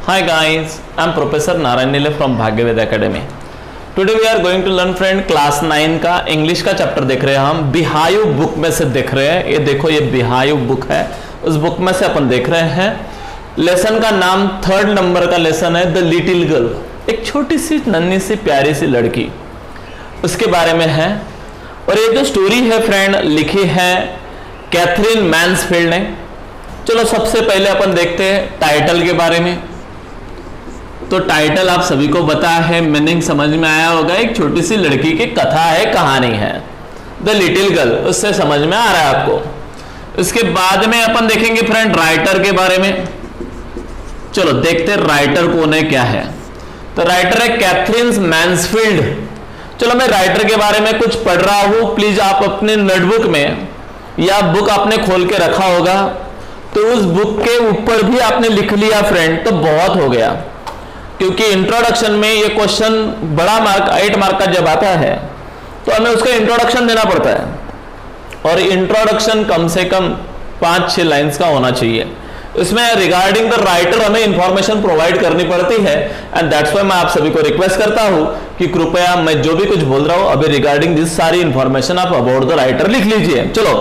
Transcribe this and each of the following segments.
Hi guys, I am Professor Narayan Nile from Bhagyaved Academy. Today we are going to learn friend class 9 का English का chapter देख रहे हैं हम बिहायू book में से देख रहे हैं। ये देखो ये बिहायू बुक है, उस बुक में से अपन देख रहे हैं। लेसन का नाम 3rd नंबर का लेसन है द लिटिल गर्ल, एक छोटी सी नन्ही सी प्यारी सी लड़की, उसके बारे में है। और ये जो स्टोरी है फ्रेंड लिखी है कैथरीन मैन्सफील्ड ने। चलो सबसे पहले अपन देखते हैं टाइटल के बारे में। तो टाइटल आप सभी को पता है, मीनिंग समझ में आया होगा, एक छोटी सी लड़की की कथा है, कहानी है द लिटिल गर्ल, उससे समझ में आ रहा है आपको। इसके बाद में अपन देखेंगे फ्रेंड राइटर के बारे में। चलो देखते हैं राइटर कौन है, क्या है। तो राइटर है कैथरीन मैन्सफील्ड। चलो मैं राइटर के बारे में कुछ पढ़ रहा हूं, प्लीज आप अपने नोटबुक में या बुक आपने खोल के रखा होगा तो उस बुक के ऊपर भी आपने लिख लिया फ्रेंड तो बहुत हो गया, क्योंकि इंट्रोडक्शन में ये क्वेश्चन बड़ा मार्क 8 मार्क का जब आता है तो हमें उसका इंट्रोडक्शन देना पड़ता है, और इंट्रोडक्शन कम से कम 5-6 लाइंस का होना चाहिए। इसमें रिगार्डिंग द राइटर हमें इंफॉर्मेशन प्रोवाइड करनी पड़ती है, एंड दैट्स व्हाई मैं आप सभी को रिक्वेस्ट करता हूं कि कृपया मैं जो भी कुछ बोल रहा हूं अभी रिगार्डिंग दिस सारी इंफॉर्मेशन आप अबाउट द राइटर लिख लीजिए। चलो,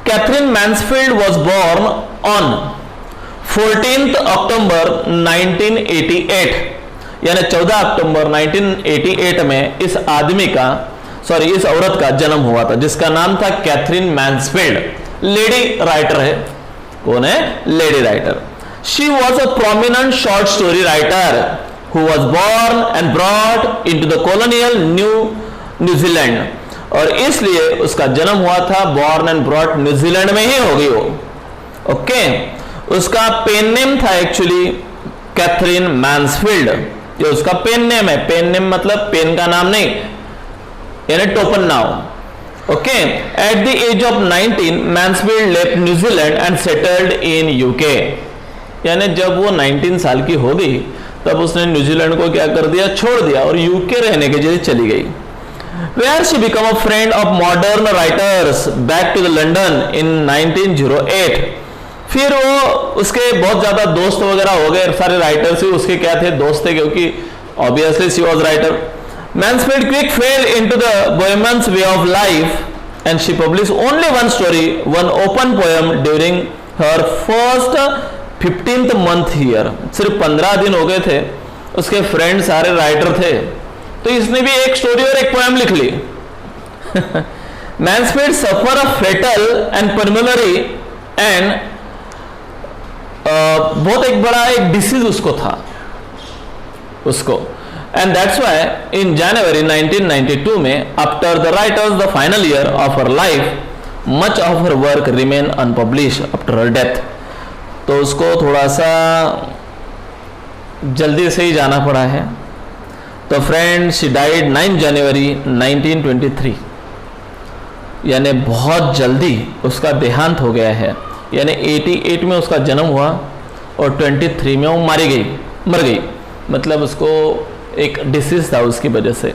Katherine Mansfield was born on 14 October 1988, यानी 14 अक्टूबर 1988 में इस औरत का जन्म हुआ था, जिसका नाम था कैथरीन मैन्सफील्ड। लेडी राइटर है, कौन है? Lady writer. She was a prominent short story writer who was born and brought in to the colonial New Zealand, और इसलिए उसका जन्म हुआ था, बोर्न एंड ब्रॉट न्यूजीलैंड में ही हो गई वो। ओके, उसका पेन नेम था एक्चुअली कैथरीन मैन्सफील्ड, ये उसका पेन नेम है। पेन नेम मतलब पेन का नाम नहीं, यानी टोपन नाम। Okay, at the age of 19 Mansfield left New Zealand and settled in UK, यानी जब वो 19 साल की हो गई तब उसने न्यूजीलैंड को क्या कर दिया, छोड़ दिया और यूके रहने के लिए चली गई। Where she became a friend of modern writers back to the London in 1908। फिर वो उसके बहुत ज्यादा दोस्त वगैरह हो गए, सारे राइटर से उसके क्या थे, दोस्त थे, क्योंकि obviously she was writer. Mansfield quick fell into the bohemian's way of life and she published only one story, one open poem during her first 15th month here। सिर्फ 15 दिन हो गए थे, उसके फ्रेंड सारे राइटर थे, तो इसने भी एक स्टोरी और एक पोएम लिख ली। Mansfield suffered a fatal and pulmonary and बहुत एक बड़ा एक डिसीज उसको था उसको, एंड दैट्स व्हाई इन जनवरी 1992 में after the writers the final year of her life much of her work remain unpublished after her death. तो उसको थोड़ा सा जल्दी से ही जाना पड़ा है। तो फ्रेंड शी डाइड 9 जनवरी 1923, यानी बहुत जल्दी उसका देहांत हो गया है, यानी 88 में उसका जन्म हुआ और 23 में वो मर गई, मतलब उसको एक डिसीज था उसकी वजह से,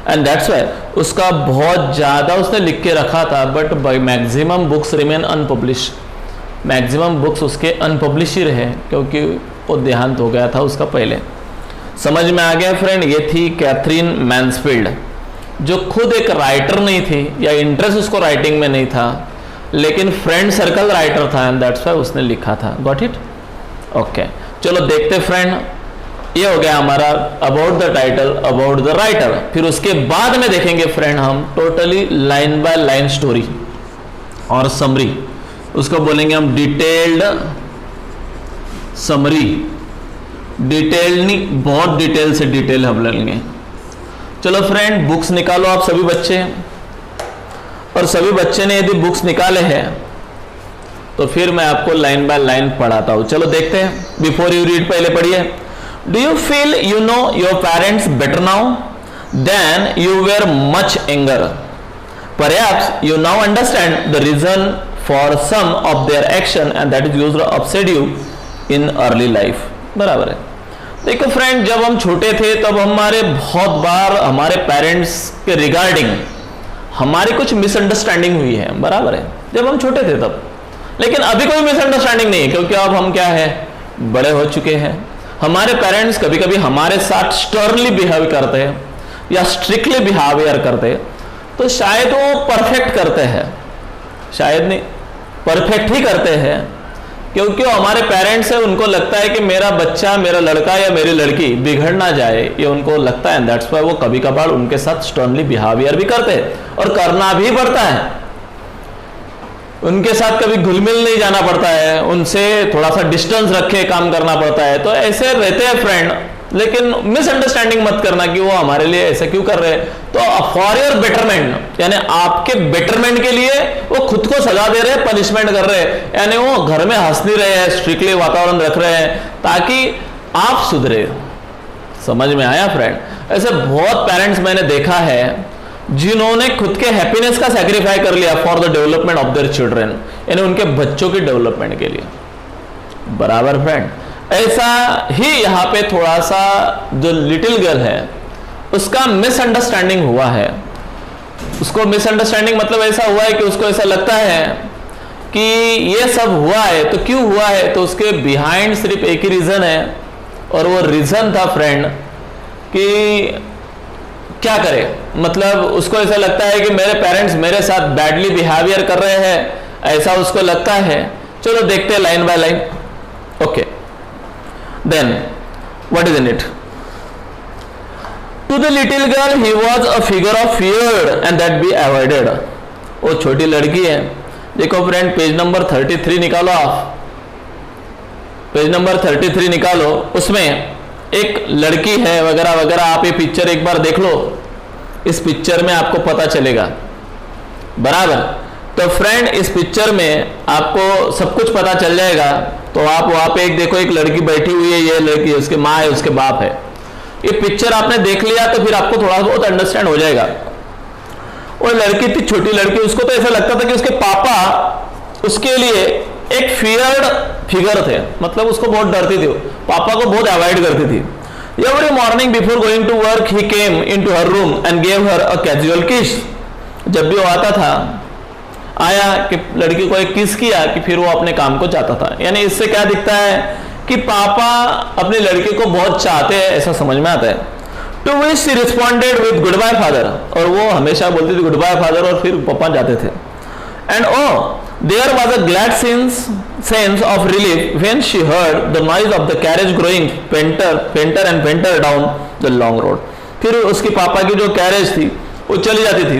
एंड दैट्स व्हाई उसका बहुत ज़्यादा उसने लिख के रखा था, but maximum books remain unpublished. Maximum books उसके अनपब्लिश ही रहे, क्योंकि वो देहांत हो गया था उसका पहले। समझ में आ गया फ्रेंड, ये थी कैथरीन मैन्सफील्ड, जो खुद एक राइटर नहीं थी या इंटरेस्ट उसको राइटिंग में नहीं था, लेकिन फ्रेंड सर्कल राइटर था, एंड दैट्स व्हाई उसने लिखा था। Got it? ओके, चलो देखते फ्रेंड, ये हो गया हमारा about the title, about the writer. फिर उसके बाद में देखेंगे फ्रेंड हम totally line by line story और समरी, उसको बोलेंगे हम डिटेल्ड समरी। डिटेल नहीं, बहुत डिटेल से डिटेल हम लेंगे। चलो फ्रेंड, बुक्स निकालो आप सभी बच्चे, और सभी बच्चे ने यदि बुक्स निकाले हैं तो फिर मैं आपको लाइन बाय लाइन पढ़ाता हूं। चलो देखते हैं। बिफोर यू रीड पहले पढ़िए। Do you feel you know your parents better now than you were much anger? Perhaps you now understand the reason for some of their action and that is used to upset you in early life. बराबर है। देखो friend, जब हम छोटे थे तब हमारे बहुत बार हमारे पेरेंट्स के रिगार्डिंग हमारी कुछ मिसअंडरस्टैंडिंग हुई है। बराबर है, जब हम छोटे थे तब। लेकिन अभी कोई मिसअंडरस्टैंडिंग नहीं है, क्योंकि अब हम क्या है, बड़े हो चुके हैं, हमारे पेरेंट्स कभी कभी हमारे साथ स्टर्नली बिहेव करते हैं या स्ट्रिक्टली बिहेवियर करते हैं, तो शायद वो परफेक्ट करते हैं, शायद नहीं, परफेक्ट ही करते हैं, क्योंकि वो हमारे पेरेंट्स है, उनको लगता है कि मेरा बच्चा, मेरा लड़का या मेरी लड़की बिगड़ ना जाए, ये उनको लगता है। दैट्स व्हाई वो कभी कभार उनके साथ स्टर्नली बिहेवियर भी करते हैं, और करना भी पड़ता है। उनके साथ कभी घुल मिल नहीं जाना पड़ता है, उनसे थोड़ा सा डिस्टेंस रखे काम करना पड़ता है। तो ऐसे रहते हैं फ्रेंड, लेकिन मिसअंडरस्टैंडिंग मत करना कि वो हमारे लिए ऐसा क्यों कर रहे हैं। तो फॉर योर बेटरमेंट, यानी आपके बेटरमेंट के लिए वो खुद को सजा दे रहे हैं, पनिशमेंट कर रहे हैं, यानी वो घर में हंस नहीं रहे हैं, स्ट्रिक्टली वातावरण रख रहे हैं ताकि आप सुधरे। समझ में आया फ्रेंड? ऐसे बहुत पेरेंट्स मैंने देखा है जिन्होंने खुद के हैप्पीनेस का सैक्रिफाई कर लिया for the development of their children, यानी उनके बच्चों के डेवलपमेंट के लिए। बराबर फ्रेंड? ऐसा ही यहां पे थोड़ा सा जो लिटिल गर्ल है उसका मिसअंडरस्टैंडिंग हुआ है। उसको मिसअंडरस्टैंडिंग मतलब ऐसा हुआ है कि उसको ऐसा लगता है कि ये सब हुआ है तो क्यों हुआ है, तो उसके बिहाइंड सिर्फ एक ही रीजन है, और वो रीजन था फ्रेंड कि क्या करे, मतलब उसको ऐसा लगता है कि मेरे पेरेंट्स मेरे साथ बैडली बिहेवियर कर रहे हैं, ऐसा उसको लगता है। चलो देखते हैं line by line. Okay, then what is in it? To the little girl he was a figure of fear and that be avoided. वो छोटी लड़की है, देखो फ्रेंड पेज नंबर 33 निकालो, आप पेज नंबर 33 निकालो, उसमें एक लड़की है वगैरह वगैरह। आप ये पिक्चर एक बार देख लो, इस पिक्चर में आपको पता चलेगा। बराबर? तो फ्रेंड इस पिक्चर में आपको सब कुछ पता चल जाएगा। तो आप वहां पे एक देखो, एक लड़की बैठी हुई है, ये लड़की उसके माँ है, उसके बाप है। ये पिक्चर आपने देख लिया तो फिर आपको थोड़ा बहुत अंडरस्टैंड हो जाएगा। वो लड़की थी, छोटी लड़की, उसको तो ऐसा लगता था कि उसके पापा उसके लिए एक फियर्ड फिगर थे, मतलब उसको बहुत डरती थी, पापा को बहुत अवॉइड करती थी। Every morning before going to work he came into her room and gave her a casual kiss. जब भी वो आता था, आया कि लड़की को एक किस किया कि फिर वो अपने काम को जाता था। यानी इससे क्या दिखता है कि पापा अपनी लड़की को बहुत चाहते हैं, ऐसा समझ में आता है। To which she responded with goodbye father, और वो हमेशा बोलती थी गुड बाय फादर, और फिर पापा जाते थे। And oh there was a glad sense of relief when she heard the noise of the carriage growing fainter and fainter down the long road। फिर उसके पापा की जो कैरेज थी वो चली जाती थी,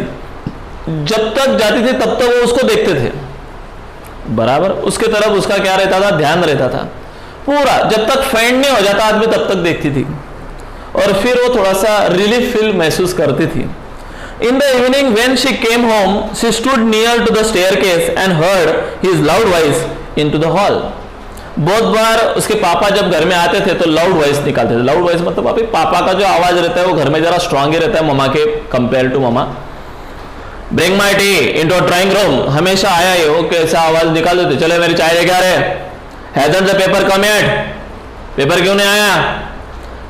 जब तक जाती थी तब तक वो उसको देखते थे। बराबर? उसके तरफ उसका क्या रहता था, ध्यान रहता था पूरा, जब तक फेंट नहीं हो जाता आदमी तब तक देखती थी, और फिर वो थोड़ा सा रिलीफ फील महसूस करती थी। In the evening when she came home, she stood near to the staircase and heard his loud voice into the hall। बहुत बार उसके पापा जब घर में आते थे तो लाउड वॉइस निकालते थे। लाउड वॉइस मतलब अभी पापा का जो आवाज रहता है वो घर में जरा स्ट्रांग ही रहता है ममा के कंपेयर टू ममा। Bring my tea into drawing room, हमेशा आया ही हो कैसा आवाज निकाल देते, चले मेरी चाय लेके आ रहे। Hasn't the paper come yet, paper क्यों नहीं आया?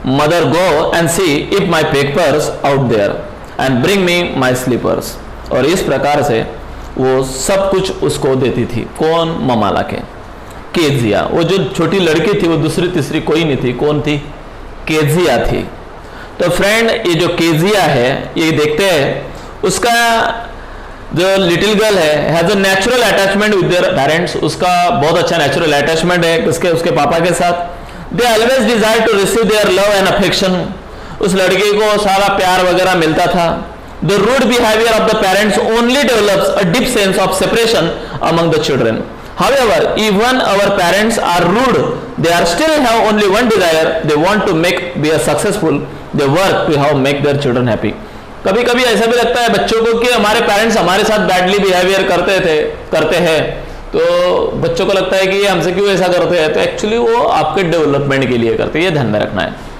Mother go and see if my papers out there and bring me my slippers. और इस प्रकार से वो सब कुछ उसको देती थी। कौन? ममा लाके। केजिया, वो जो छोटी लड़की थी वो दूसरी तीसरी कोई नहीं थी, कौन थी? केजिया थी। तो फ्रेंड ये जो केजिया है, ये देखते हैं उसका जो लिटिल गर्ल है has a natural attachment with their parents. उसका बहुत अच्छा नेचुरल अटैचमेंट है उसके पापा के साथ। They always desire to receive their love and affection. उस लड़के को सारा प्यार वगैरह मिलता था। The rude behaviour of the parents only develops a deep sense of separation among the children. However, even our parents are rude, they are still have only one desire, they want to be a successful, they work to have make their children happy। कभी कभी ऐसा भी लगता है बच्चों को कि हमारे पेरेंट्स हमारे साथ बैडली बिहेवियर करते हैं, तो बच्चों को लगता है कि ये हमसे क्यों ऐसा करते हैं, तो एक्चुअली वो आपके डेवलपमेंट के लिए करते हैं, ये ध्यान में रखना है।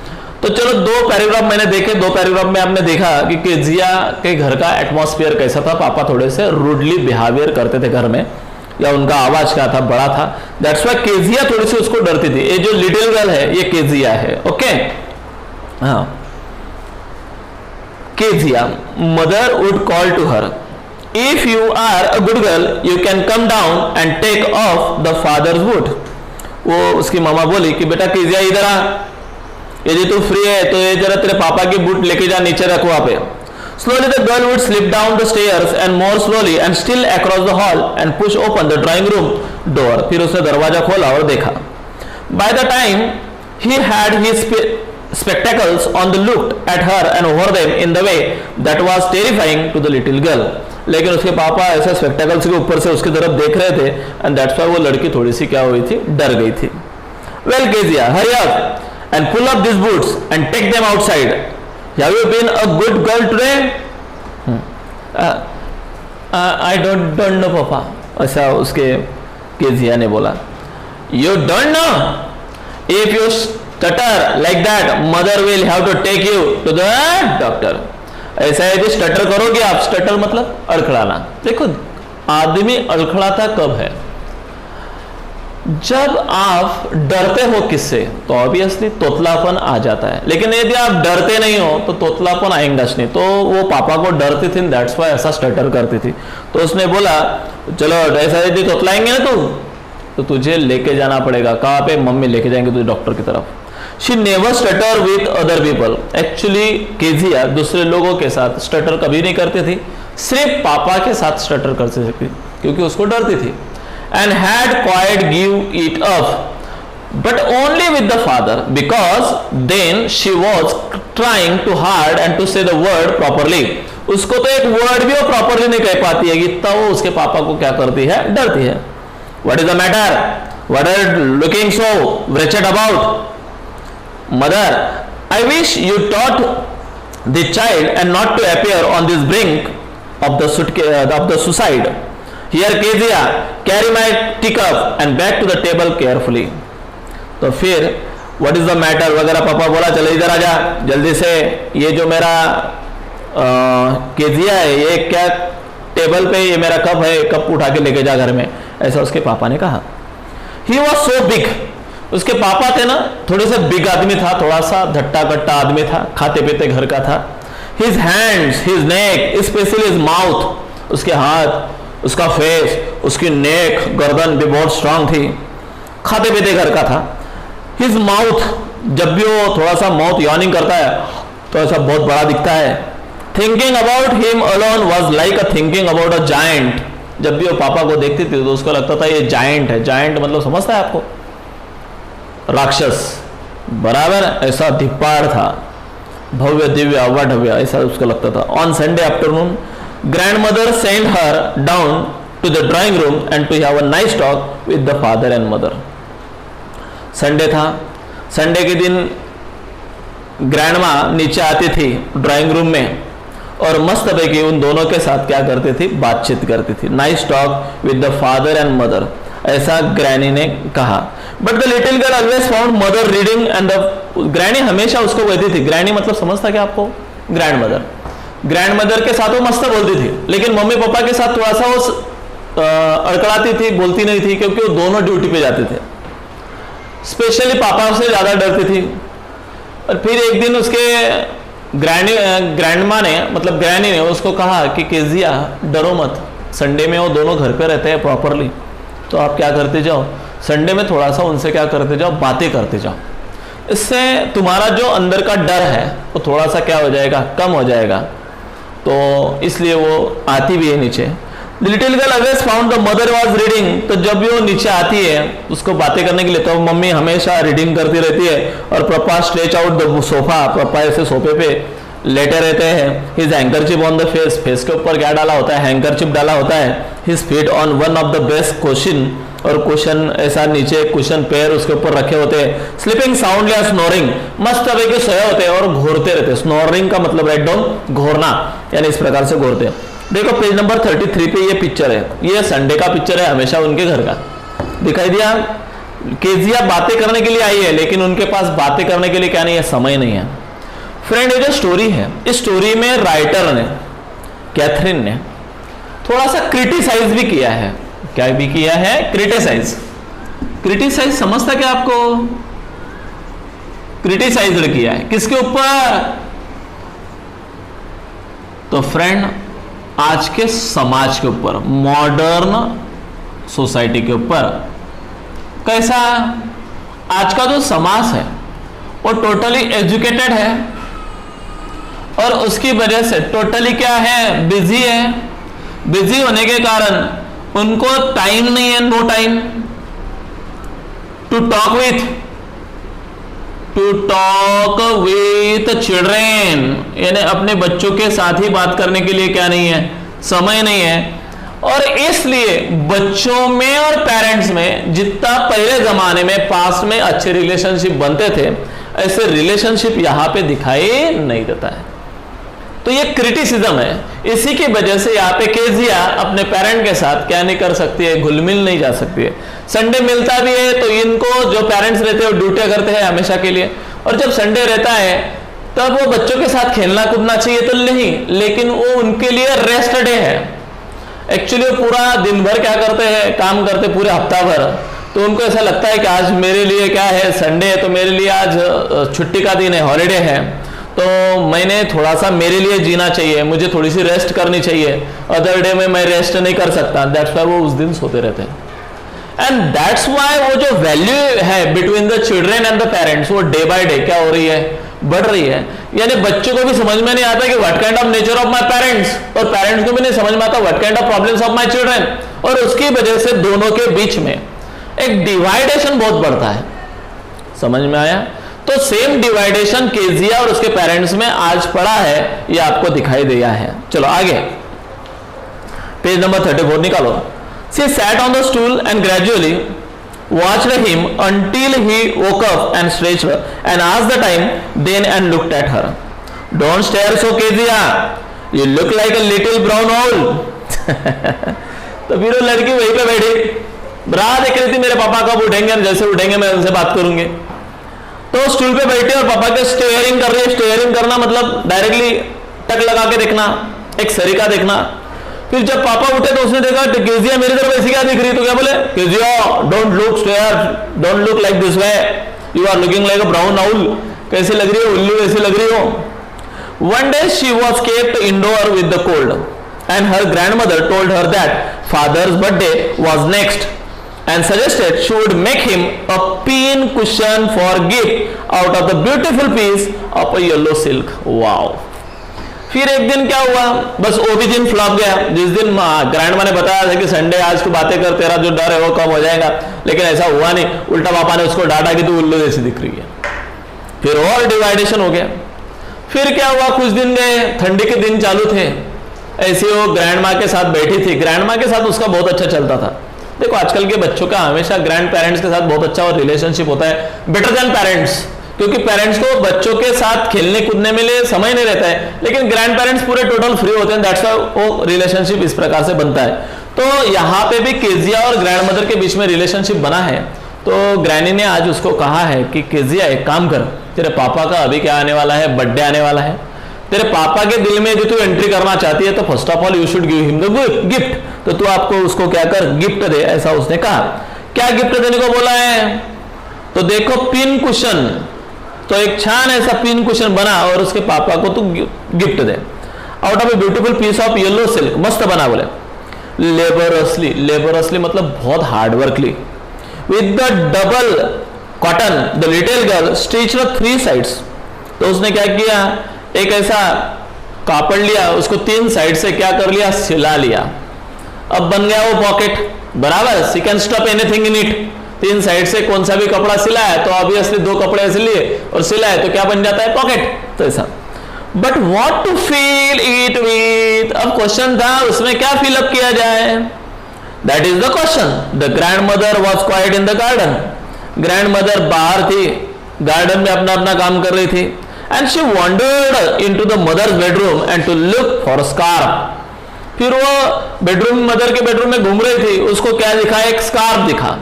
तो चलो दो पैराग्राफ मैंने देखे, दो पैराग्राफ में आपने देखा कि केजिया के घर का एटमॉस्फेयर कैसा था। पापा थोड़े से रूडली बिहेवियर करते थे घर में, या उनका आवाज क्या था, बड़ा था। दैट्स व्हाई केजिया थोड़ी सी उसको डरती थी। ये जो लिटिल गर्ल है ये केजिया है। ओके, हाँ, Kezia mother would call to her, if you are a good girl you can come down and take off the father's wood. वो उसकी मामा बोली कि बेटा केजिया इधर आ, यदि तू फ्री है तो ये जरा तेरे पापा की बूट लेके जा, नीचे रख वहां पे। Slowly the girl would slip down the stairs and more slowly and still across the hall and push open the drawing room door. फिर उसने दरवाजा खोला और देखा। By the time he had his spectacles on, the looked at her and over them in the way that was terrifying to the little girl. लेकिन उसके पापा ऐसे स्पेक्टेकल्स के ऊपर से उसकी तरफ देख रहे थे and that's why वो लड़की थोड़ी सी क्या हुई थी, डर गई थी। Well Kezia, hurry up and pull up these boots and take them outside. Have you been a good girl today? I don't know पापा, ऐसा उसके केजिया ने बोला। You don't know? If you stutter like that, mother will have to take you to the doctor. ऐसा है कि stutter करोगे आप, स्टटर मतलब अड़खड़ाना। देखो आदमी अड़खड़ाता कब है, जब आप डरते हो किससे, तो ऑब्वियसली तोतलापन आ जाता है। लेकिन यदि आप डरते नहीं हो तो तोतलापन आएगा नहीं। तो वो पापा को डरती थी, दैट्स व्हाई ऐसा स्टटर करती थी। तो उसने बोला चलो ऐसा यदि तोतलाएंगे ना तो तुझे लेके जाना पड़ेगा। कहाँ पे? मम्मी लेके जाएंगे तुझे डॉक्टर की तरफ। She never stutter with other people. Actually Kezia दूसरे लोगों के साथ स्टटर कभी नहीं करती थी, सिर्फ पापा के साथ स्टटर करती थी क्योंकि उसको डरती थी। And had quite give it up, but only with the father, because then she was trying too hard and to say the word properly. उसको तो एक वर्ड भी वो प्रॉपरली नहीं कह पाती है, इतना वो उसके पापा को क्या करती है, डरती है। What is the matter? What are you looking so wretched about? Mother, I wish you taught the child and not to appear on this brink of the suicide. Here Kezia, carry my teacup and back to the table carefully. तो फिर what is the matter वगैरह पापा बोला, चलो इधर आ जा जल्दी से, ये जो मेरा केजिया है ये क्या टेबल पे, ये मेरा कप है, कप उठा के लेके जा घर में, ऐसा उसके पापा ने कहा। He was so big, उसके पापा थे ना थोड़े से बिग आदमी था, थोड़ा सा धट्टा कट्टा आदमी था, खाते पीते घर का था। His hands, his neck, especially his mouth, उसके हाथ, उसका फेस, उसकी नेक, गर्दन भी बहुत स्ट्रांग थी, खाते पीते घर का था। हिज माउथ, जब भी वो थोड़ा सा माउथ यॉर्निंग करता है तो ऐसा बहुत बड़ा दिखता है। Thinking about him alone was like a thinking about a giant. जब भी वो पापा को देखती थी तो उसको लगता था ये जायंट है। जायंट मतलब समझता है आपको, राक्षस बराबर, ऐसा धिप्पाड़ था, भव्य दिव्य अवाढव्य, ऐसा उसको लगता था। On Sunday afternoon grandmother sent her down to the drawing room and to have a nice talk with the father and mother. Sunday था, संडे के दिन ग्रैंडमा नीचे आती थी ड्राइंग रूम में और मस्त पैकी उन दोनों के साथ क्या करती थी, बातचीत करती थी। Nice talk with the father and mother, ऐसा ग्रैनी ने कहा। But the little girl always found mother reading and the granny हमेशा उसको कहती थी, ग्रैनी मतलब समझता क्या आपको, ग्रैंड मदर। ग्रैंड मदर के साथ वो मस्त बोलती थी, लेकिन मम्मी पापा के साथ थोड़ा सा वो अड़कड़ाती थी, बोलती नहीं थी, क्योंकि वो दोनों ड्यूटी पे जाते थे। स्पेशली पापा से ज़्यादा डरती थी। और फिर एक दिन उसके ग्रैंडमा ने मतलब ग्रैनी ने उसको कहा कि केजिया डरो मत, संडे में वो दोनों घर पे रहते हैं प्रॉपरली, तो आप क्या करते जाओ, संडे में थोड़ा सा उनसे क्या करते जाओ, बातें करते जाओ। इससे तुम्हारा जो अंदर का डर है वो थोड़ा सा क्या हो जाएगा, कम हो जाएगा। तो इसलिए वो आती भी है नीचे। Little girl always found the mother was reading, तो जब भी वो नीचे आती है उसको बातें करने के लिए, तो मम्मी हमेशा रीडिंग करती रहती है और पापा स्ट्रेच आउट द सोफा, पापा ऐसे सोफे पे लेटे रहते हैं। His handkerchief on the face, face के ऊपर क्या डाला होता है, हैंकरचिप डाला होता है। His feet on one of the best question, और क्वेश्चन ऐसा नीचे क्वेश्चन पैर उसके ऊपर रखे होते हैं। स्लीपिंग साउंडली और स्नोरिंग, मस्त तरह के सोए होते हैं और घूरते रहते हैं। स्नोरिंग का मतलब राइट डाउन घूरना, यानी इस प्रकार से घूरते हैं। देखो पेज नंबर 33 पे ये पिक्चर है, ये संडे का पिक्चर है, हमेशा उनके घर का दिखाई दिया। केजिया बातें करने के लिए आई है, लेकिन उनके पास बातें करने के लिए क्या नहीं है, समय नहीं है। फ्रेंड ये जो स्टोरी है, इस स्टोरी में राइटर ने, कैथरीन ने थोड़ा सा क्रिटिसाइज भी किया है। क्या भी किया है, क्रिटिसाइज। क्रिटिसाइज समझता क्या आपको, क्रिटिसाइज किया है किसके ऊपर, तो फ्रेंड आज के समाज के ऊपर, मॉडर्न सोसाइटी के ऊपर। कैसा, आज का जो समाज है वो टोटली एजुकेटेड है और उसकी वजह से टोटली क्या है, बिजी है। बिजी होने के कारण उनको टाइम नहीं है, no time to talk with children, यानी अपने बच्चों के साथ ही बात करने के लिए क्या नहीं है, समय नहीं है। और इसलिए बच्चों में और पेरेंट्स में जितना पहले जमाने में पास्ट में अच्छे रिलेशनशिप बनते थे, ऐसे रिलेशनशिप यहां पे दिखाई नहीं देता है। तो ये क्रिटिसिज्म है। इसी की वजह से यहाँ पे केजिया अपने पेरेंट के साथ क्या नहीं कर सकती है, घुल मिल नहीं जा सकती है। संडे मिलता भी है तो इनको जो पेरेंट्स रहते हैं वो ड्यूटी करते हैं हमेशा के लिए, और जब संडे रहता है तब वो बच्चों के साथ खेलना कूदना चाहिए तो नहीं, लेकिन वो उनके लिए रेस्ट डे है। एक्चुअली वो पूरा दिन भर क्या करते हैं, काम करते पूरे हफ्ता भर, तो उनको ऐसा लगता है कि आज मेरे लिए क्या है, संडे है तो मेरे लिए आज छुट्टी का दिन है, हॉलीडे है, तो मैंने थोड़ा सा मेरे लिए जीना चाहिए, मुझे थोड़ी सी रेस्ट करनी चाहिए, अदर डे में मैं रेस्ट नहीं कर सकता। दैट्स व्हाई वो उस दिन सोते रहते हैं। एंड दैट्स व्हाई वो जो वैल्यू है between the children and the parents, वो डे बाय डे क्या हो रही है, बढ़ रही है। यानी बच्चों को भी समझ में नहीं आता कि what kind of nature of my parents, और पेरेंट्स को भी नहीं समझ में आता what kind of problems of my children, और उसकी वजह से दोनों के बीच में एक डिवाइडेशन बहुत बढ़ता है। समझ में आया? तो सेम डिवाइडेशन केजिया और उसके पेरेंट्स में आज पड़ा है, ये आपको दिखाई दिया है। चलो आगे पेज नंबर 34 निकालो। She sat on the stool and gradually watched him until he woke up and stretched and asked the time then and looked at her. Don't stare so, Kezia. You look like a little brown owl. तो फिर वो लड़की वहीं पे बैठी राह देख रही थी, मेरे पापा कब उठेंगे, जैसे उठेंगे मैं उनसे बात करूंगी। तो स्टूल पे बैठी और पापा के स्टेयरिंग कर रही है। स्टेयरिंग करना मतलब डायरेक्टली टक लगा के देखना, एक सरीका देखना। फिर जब पापा उठे तो उसने देखा केजिया मेरी तरफ ऐसी क्या दिख रही, तो क्या बोले, Kezia don't look stare, don't look like this way, you are looking like a brown owl. कैसे लग रही हो, उल्लू ऐसे लग रही हो। One day she was kept indoor with the cold and her grandmother told her that father's birthday was next and suggested she would make him a pin cushion for gift out of the beautiful piece of a yellow silk. Wow. फिर एक दिन क्या हुआ, बस वो भी दिन flop गया। जिस दिन ग्रैंड माँ ने बताया था कि संडे आज तू बातें कर, तेरा जो डर है वो कम हो जाएगा, लेकिन ऐसा हुआ नहीं। उल्टा पापा ने उसको डांटा कि तू उल्लू जैसी दिख रही है। फिर और डिवाइडेशन हो गया। फिर क्या हुआ, कुछ दिन गए, ठंडी के दिन चालू थे, ऐसे वो ग्रैंड माँ के साथ बैठी थी। ग्रैंड माँ के साथ उसका बहुत अच्छा चलता था। देखो आजकल के बच्चों का हमेशा ग्रैंड पेरेंट्स के साथ बहुत अच्छा और रिलेशनशिप होता है, बेटर देन पेरेंट्स, क्योंकि पेरेंट्स को बच्चों के साथ खेलने कूदने में लिए समय नहीं रहता है, लेकिन ग्रैंड पेरेंट्स पूरे टोटल फ्री होते हैं। दैट्स व्हाई वो रिलेशनशिप इस प्रकार से बनता है। तो यहाँ पे भी केजिया और ग्रैंड मदर के बीच में रिलेशनशिप बना है। तो ग्रैनी ने आज उसको कहा है कि केजिया एक काम कर, तेरे पापा का अभी क्या आने वाला है, बर्थडे आने वाला है, तेरे पापा के दिल में यदि तू एंट्री करना चाहती है तो first of all you should give him the gift. तो तू आपको उसको क्या कर, गिफ्ट दे, ऐसा उसने कहा। क्या गिफ्ट देने को बोला है, तो देखो पिन कुशन। तो एक छान ऐसा पिन कुशन बना और उसके पापा को तू गिफ्ट दे out of a beautiful piece of yellow silk. मस्त बना बोले। लेबरसली, लेबरसली मतलब बहुत hardworkly, with the double cotton the little girl stitch the 3 sides. तो उसने क्या किया, एक ऐसा कापड़ लिया, उसको 3 साइड से क्या कर लिया, सिला लिया। अब बन गया वो पॉकेट, बराबर। She can stop anything in it. 3 side से कौन सा भी कपड़ा सिला है तो ऑब्वियसली 2 कपड़े ऐसे लिए और सिला है तो क्या बन जाता है, पॉकेट। तो ऐसा। But what to fill it with, अब क्वेश्चन था उसमें क्या फिलअप किया जाए, that is the question. The grandmother was quite in the garden. Grandmother बाहर थी, गार्डन में अपना अपना काम कर रही थी। And she wandered into the mother's bedroom and to look for a scarf. फिर वो बेडरूम, मदर के बेडरूम में घूम रही थी, उसको क्या दिखा, एक स्कार्फ दिखा।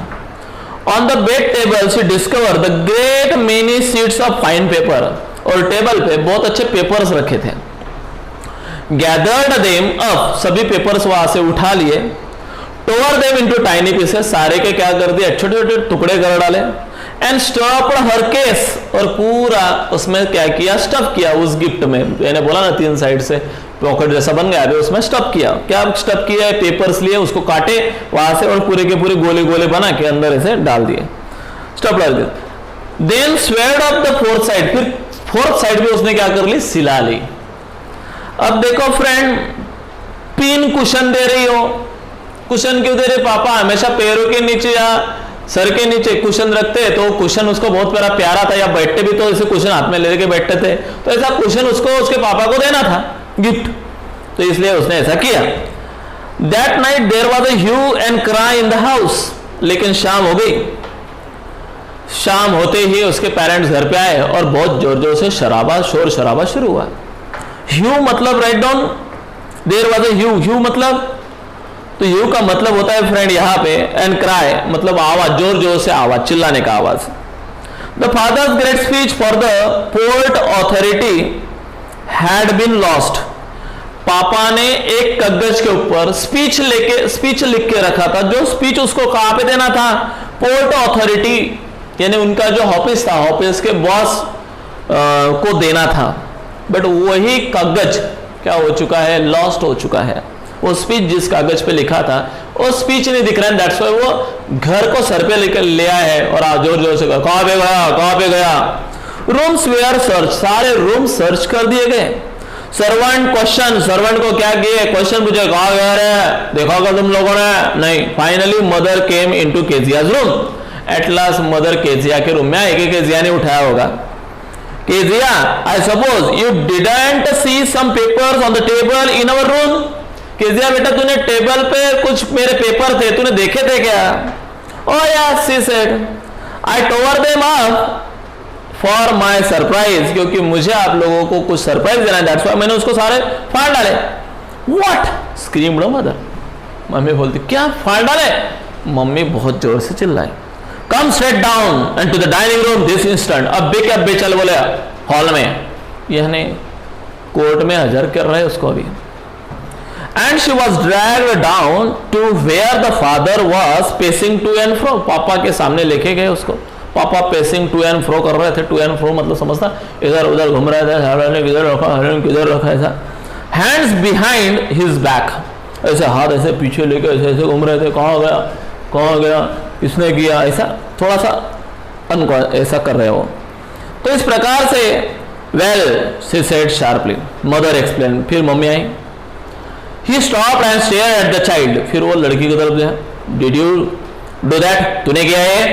On the bed table she discovered the great many sheets of fine paper. और टेबल पे बहुत अच्छे पेपर्स रखे थे। Gathered them up, सभी पेपर्स वहां से उठा लिए। Tore them into tiny pieces, सारे के क्या कर दिए, छोटे छोटे टुकड़े कर डाले। एंड स्टफ हर केस, और पूरा उसमें क्या किया, स्टफ किया उस गिफ्ट में। मैंने बोला ना 3 साइड से पॉकेट जैसा बन गया, अभी उसमें स्टफ किया। क्या स्टफ किया है, पेपर्स लिए, उसको काटे वहां से और पूरे के पूरे गोले गोले बना के अंदर ऐसे डाल दिए, स्टफ डाल दिए। Then squared off the fourth side, फिर फोर्थ साइड भी उसने क्या कर ली, सिला ली। अब देखो फ्रेंड, पिन कुशन दे रही हो, कुशन क्यों दे रहे पापा? हमेशा पैरों के नीचे या सर के नीचे कुशन रखते, तो कुशन उसको बहुत बड़ा प्यारा था, या बैठते भी तो ऐसे कुशन हाथ में लेके बैठते थे, तो ऐसा कुशन उसको उसके पापा को देना था गिफ्ट, तो इसलिए उसने ऐसा किया। That night there was a hue and cry in the house, लेकिन शाम हो गई। शाम होते ही उसके पेरेंट्स घर पे आए और बहुत जोर जोर से शोर शराबा शुरू हुआ। ह्यू मतलब, right down, there was a hue, hue मतलब, तो यू का मतलब होता है फ्रेंड यहाँ पे, एंड क्राई मतलब आवाज, जोर जोर से आवाज, चिल्लाने का आवाज। The father's great speech for the port authority had been lost. पापा ने एक कागज के ऊपर स्पीच लिख के रखा था, जो स्पीच उसको कहाँ पे देना था, पोर्ट अथॉरिटी, यानी उनका जो ऑफिस था, ऑफिस के बॉस को देना था, बट वही कागज क्या हो चुका है, लॉस्ट हो चुका है। वो स्पीच जिस कागज पे लिखा था वो स्पीच नहीं दिख रहा है, दैट्स व्हाई वो घर को सर पे लेकर ले आया है और जोर जोर से कहाँ पे गया, कहाँ पे गया। रूम्स वेयर सर्च, सारे रूम सर्च कर दिए गए। सर्वेंट क्वेश्चन, सर्वेंट को क्या किए, क्वेश्चन पूछे, कहाँ गया रे, देखा होगा तुम लोगों ने, नहीं। Finally mother came into Kezia's room, at last mother Kezia के रूम में आई, कि केजिया ने उठाया होगा। Kezia, I suppose you didn't see some papers on the table in our room. Kezia बेटा, तूने टेबल पे कुछ मेरे पेपर थे, तूने देखे थे क्या? Oh yes, she said, I tower them up for my surprise, क्योंकि मुझे आप लोगों को कुछ सरप्राइज देना है, दैट्स व्हाई मैंने उसको सारे फाड़ डाले। व्हाट, स्क्रीम्ड मदर, मम्मी बोलती, क्या फाड़ डाले? मम्मी बहुत जोर से चिल्लाई। Come straight down and to the dining room this instant. अब बे चल बोले हॉल में, यानी कोर्ट में हाजिर कर रहे उसको अभी। And she was dragged down to where the father was pacing to and fro. पापा के सामने लेके गए उसको। पापा पेसिंग टू एंड फ्रो कर रहे थे। टू एंड फ्रो मतलब समझता, इधर उधर घूम रहे थे, हरण किधर रखा, हरण किधर रखा, ऐसा। हैंड्स बिहाइंड हिज बैक, ऐसे हाथ ऐसे पीछे लेके ऐसे ऐसे घूम रहे थे, कहाँ गया, कहाँ गया, इसने किया, ऐसा थोड़ा सा ऐसा कर रहे हो। तो इस प्रकार से well she said sharply, mother explain. फिर मम्मी आई। He stopped and stared at the child. फिर वो लड़की की तरफ गया। Did you do that? तूने किया है?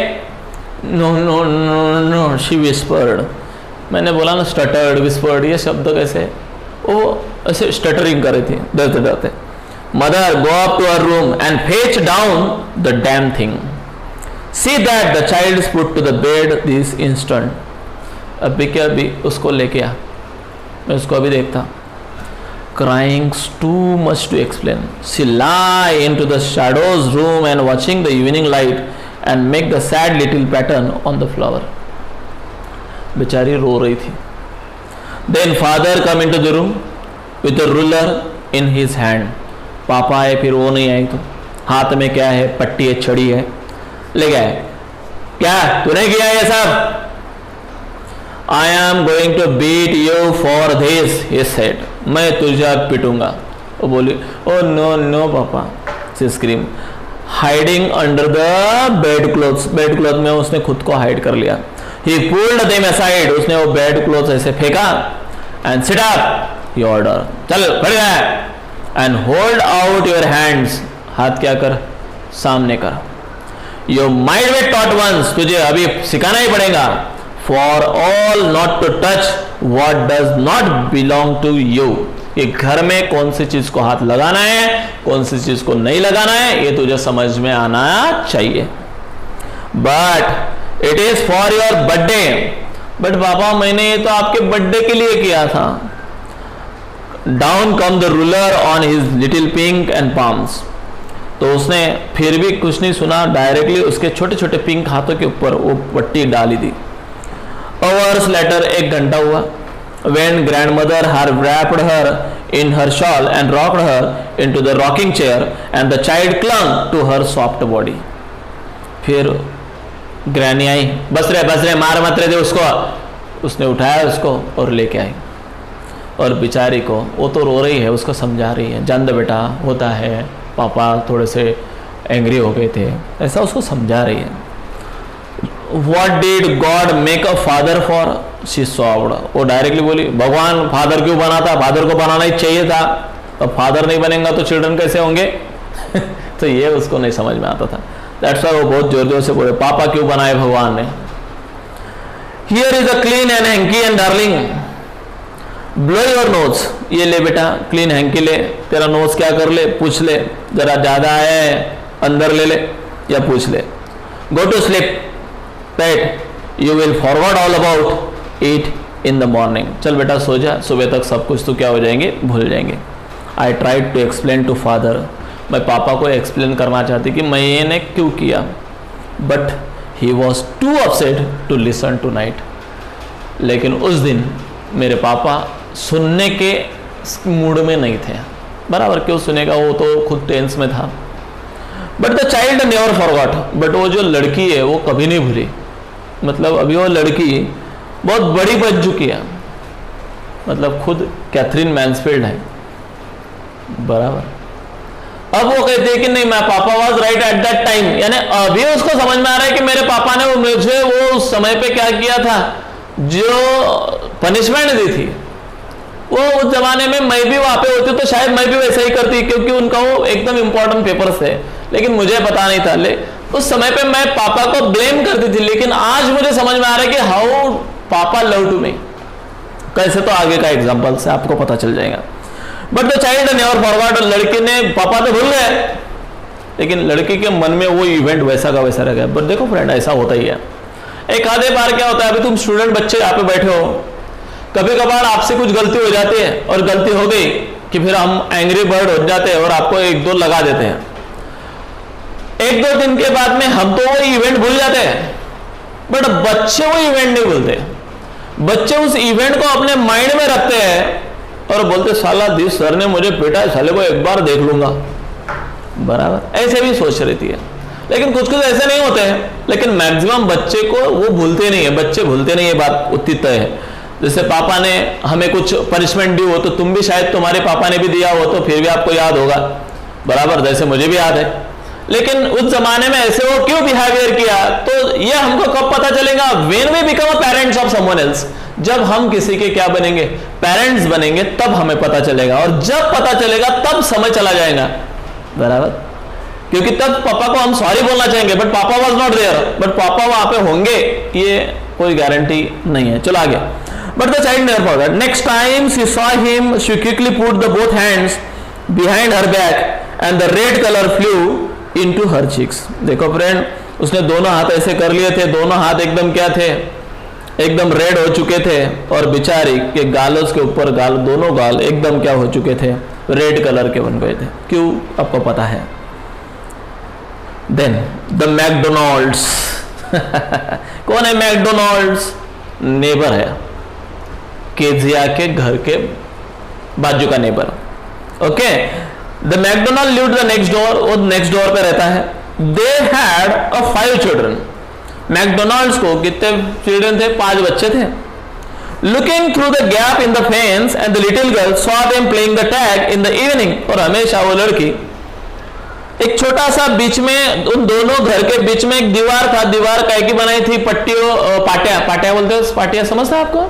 No, no, no, no. She whispered. मैंने बोला ना stuttered, whispered, ये शब्द कैसे? वो ऐसे stuttering कर रही थी, डरते डरते। Mother, go up to her room and fetch down the damn thing. See that the child is put to the bed this instant. अभी क्या अभी उसको लेके आ, मैं उसको अभी देखता। Crying too much to explain. She lie into the shadows room and watching the evening light and make the sad little pattern on the floor. बेचारी रो रही थी। Then father come into the room with a ruler in his hand. पापा आए, फिर वो नहीं आई तो हाथ में क्या है, पट्टी है, छड़ी है, ले गए। क्या तूने किया ये सब? I am going to beat you for this, he said. मैं तुझे पीटूंगा। वो बोली, oh no no पापा, she screamed, hiding under the bed clothes. Bed cloth में उसने खुद को हाइड कर लिया। He pulled them aside. उसने वो बेड क्लॉथ ऐसे फेंका। And sit up, he ordered. चल खड़े रह। And hold out your hands. हाथ क्या कर, सामने कर। You might be taught once. तुझे अभी सिखाना ही पड़ेगा। For all not to touch what does not belong to you. ये घर में कौन सी चीज को हाथ लगाना है, कौन सी चीज को नहीं लगाना है, ये तुझे समझ में आना चाहिए। But it is for your birthday. But पापा मैंने ये तो आपके बर्थडे के लिए किया था। Down come the ruler on his little pink and palms. तो उसने फिर भी कुछ नहीं सुना, डायरेक्टली उसके छोटे छोटे पिंक हाथों के ऊपर वो पट्टी डाली दी। Hours later, एक घंटा हुआ। When grandmother had wrapped her in her shawl and rocked her into the rocking chair, and the child clung to her soft body. फिर ग्रैनी आई, बस रहे मार मत रहे थे उसको। उसने उठाया उसको और लेके आई, और बेचारी को, वो तो रो रही है, उसको समझा रही है, जान दे बेटा, होता है, पापा थोड़े से एंग्री हो गए थे, ऐसा उसको समझा रही है। What did God make a father for? She sobbed, वो डायरेक्टली बोली भगवान फादर क्यों बना था? फादर को बनाना ही चाहिए था, तो फादर नहीं बनेगा तो चिल्ड्रन कैसे होंगे? तो ये उसको नहीं समझ में आता था। दैट्स व्हाई वो बहुत जोर जोर से बोले पापा क्यों बनाए भगवान ने? Here is a clean and hanky and darling, blow your nose. ये ले बेटा क्लीन हैंकी ले, तेरा नोज क्या कर ले, पूछ ले, जरा ज्यादा है अंदर ले ले या पूछ ले। Go to sleep pet, you will forward all about it in the morning. चल बेटा सो जा, सुबह तक सब कुछ तो क्या हो जाएंगे, भूल जाएंगे। I tried to explain to father, मैं पापा को एक्सप्लेन करना चाहती कि मैंने क्यों किया, but he was too upset to listen tonight. लेकिन उस दिन मेरे पापा सुनने के मूड में नहीं थे। बराबर, क्यों सुनेगा, वो तो खुद टेंस में था। But the child never forgot, but वो जो लड़की है वो कभी नहीं भूली। मतलब अभी वो लड़की बहुत बड़ी बन चुकी है, मतलब खुद कैथरीन मैन्सफील्ड है। बराबर, अब वो कहते हैं कि नहीं, मैं पापा was right at that time, यानी अभी उसको समझ में आ रहा है कि मेरे पापा ने मुझे वो उस समय पे क्या किया था, जो पनिशमेंट दी थी। वो उस जमाने में मैं भी वहां पे होती तो शायद मैं भी वैसा ही करती, क्योंकि उनका वो एकदम इंपॉर्टेंट पेपर्स थे, लेकिन मुझे पता नहीं था। उस समय पे मैं पापा को ब्लेम करती थी, लेकिन आज मुझे समझ में आ रहा है कि हाउ पापा लव टू मी। कैसे, तो आगे का एग्जांपल से आपको पता चल जाएगा। But the child never forgot, लड़की ने, पापा तो भूल गए, लेकिन लड़की के मन में वो इवेंट वैसा का वैसा रह गया। बट देखो फ्रेंड, ऐसा होता ही है। एक आधे बार क्या होता है, अभी तुम स्टूडेंट बच्चे यहाँ पे बैठे हो, कभी कभार आपसे कुछ गलती हो जाती है, और गलती हो गई कि फिर हम एंग्री बर्ड हो जाते हैं और आपको एक दो लगा देते हैं। एक दो दिन के बाद में हम तो वो इवेंट भूल जाते हैं, बट बच्चे वो इवेंट नहीं भूलते। बच्चे उस इवेंट को अपने माइंड में रखते हैं और बोलते साला दिस सर ने मुझे पीटा है, साले को एक बार देख लूंगा। बराबर, ऐसे भी सोच रहती है। लेकिन कुछ कुछ ऐसे नहीं होते हैं, लेकिन मैक्सिमम बच्चे को वो भूलते नहीं है। बच्चे भूलते नहीं है, बात उतनी तय है। जैसे पापा ने हमें कुछ पनिशमेंट दी हो, तो तुम भी शायद तुम्हारे पापा ने भी दिया हो, तो फिर भी आपको याद होगा। बराबर, जैसे मुझे भी याद है। लेकिन उस जमाने में ऐसे वो क्यों बिहेवियर किया, तो ये हमको कब पता चलेगा? When we become a parents of someone else, जब हम किसी के क्या बनेंगे, पेरेंट्स बनेंगे, तब हमें पता चलेगा। और जब पता चलेगा तब समय चला जाएगा। बराबर, क्योंकि तब पापा को हम सॉरी बोलना चाहेंगे, बट पापा वाज नॉट देयर, बट पापा वहां पे होंगे, ये कोई गारंटी नहीं है। चलो आगे। But the child never forgot. Next time she saw him, she quickly put the both hands behind her back, and the red color flew into her cheeks. देखो फ्रेंड, उसने दोनों हाथ ऐसे कर लिए थे, दोनों हाथ एकदम क्या थे, एकदम रेड हो चुके थे, और बेचारी के गालों के ऊपर गाल, दोनों गाल एकदम क्या हो चुके थे, रेड कलर के बन गए थे। क्यों, आपको पता है। देन द मैकडोनाल्ड्स कौन है मैकडोनाल्ड्स? नेबर है, केजिया के घर के बाजू का neighbour. Okay, the McDonald lived the next door, वो नेक्स्ट डोर पे रहता है। They had a 5 children. McDonalds को कितने चिल्ड्रन थे? 5 बच्चे थे। Looking through the gap in the fence and the little girl saw them playing the tag in the evening. और हमेशा वो लड़की, एक छोटा सा बीच में, उन दोनों घर के बीच में एक दीवार था। दीवार काय की बनाई थी? पट्टियों, पाटिया, पाटिया बोलते हैं, पाटिया समझता है आपको?